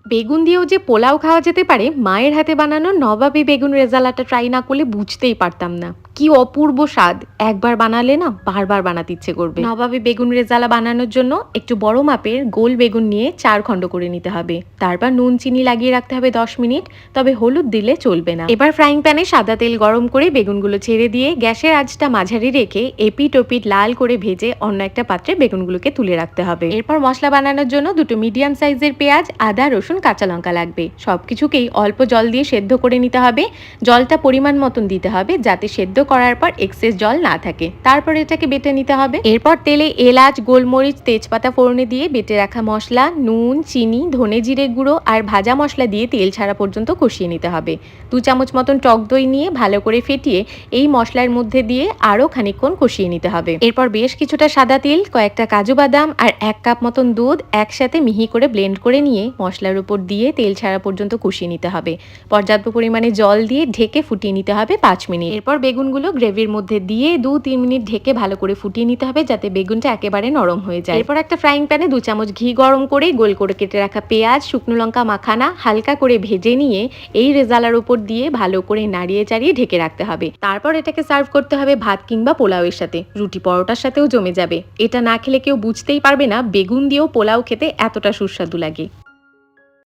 বেগুন দিয়েও যে পোলাও খাওয়া যেতে পারে, মায়ের হাতে বানানো নবাবী বেগুন রেজালাটা ট্রাই না করলে বুঝতেই পারতাম না। কি অপূর্ব স্বাদ! একবার বানালে না বারবার বানাতে ইচ্ছে করবে। নবাবী বেগুন রেজালা বানানোর জন্য একটু বড় মাপের গোল বেগুন নিয়ে 4 খণ্ড করে নিতে হবে। তারপর নুন চিনি লাগিয়ে রাখতে হবে 10 মিনিট, তবে হলুদ দিলে চলবে না। এবার ফ্রাইং প্যানে সাদা তেল গরম করে বেগুনগুলো ছেড়ে দিয়ে গ্যাসের আঁচটা মাঝারি রেখে এপিট ওপিট লাল করে ভেজে অন্য একটা পাত্রে বেগুনগুলোকে তুলে রাখতে হবে। এরপর মশলা বানানোর জন্য দুটো মিডিয়াম সাইজের পেঁয়াজ, আদা, রসুন, কাঁচা লঙ্কা লাগবে। সবকিছুকেই অল্প জল দিয়ে সেদ্ধ করে নিতে হবে। জলটা পরিমাণ মতন দিতে হবে যাতে সেদ্ধ করার পর এক্সেস জল না থাকে। তারপর এটাকে বেটে নিতে হবে। এরপর তেলে এলাচ, গোলমরিচ, তেজপাতা ফোড়নে দিয়ে বেটে রাখা মশলা, নুন, চিনি, ধনে জিরে গুঁড়ো আর ভাজা মশলা দিয়ে তেল ছাড়া পর্যন্ত কষিয়ে নিতে হবে। 2 চামচ মতন টক দই নিয়ে ভালো করে ফেটিয়ে এই মশলার মধ্যে দিয়ে আরও খানিকক্ষণ কষিয়ে নিতে হবে। এরপর বেশ কিছুটা সাদা তিল, কয়েকটা কাজু বাদাম আর 1 কাপ মতন দুধ একসাথে মিহি করে ব্লেন্ড করে নিয়ে মশলার উপর দিয়ে তেল ছাড়া পর্যন্ত কষিয়ে নিতে হবে। পর্যাপ্ত পরিমাণে জল দিয়ে ঢেকে ফুটিয়ে নিতে হবে 5 মিনিট। এরপর বেগুনগুলো গ্রেভির মধ্যে দিয়ে 2-3 মিনিট ঢেকে ভালো করে ফুটিয়ে নিতে হবে যাতে বেগুনটা একেবারে নরম হয়ে যায়। এরপর একটা ফ্রাইং প্যানে 2 চামচ ঘি গরম করে গোল করে কেটে রাখা পেঁয়াজ, শুকনো লঙ্কা মাখানা হালকা করে ভেজে নিয়ে এই রেজালার উপর দিয়ে ভালো করে নাড়িয়ে চাড়িয়ে ঢেকে রাখতে হবে। তারপর এটাকে সার্ভ করতে হবে ভাত কিংবা পোলাওয়ের সাথে, রুটি পরোটার সাথেও জমে যাবে। এটা না খেলে কেউ বুঝতেই পারবে না বেগুন দিয়েও পোলাও খেতে এতটা সুস্বাদু লাগে।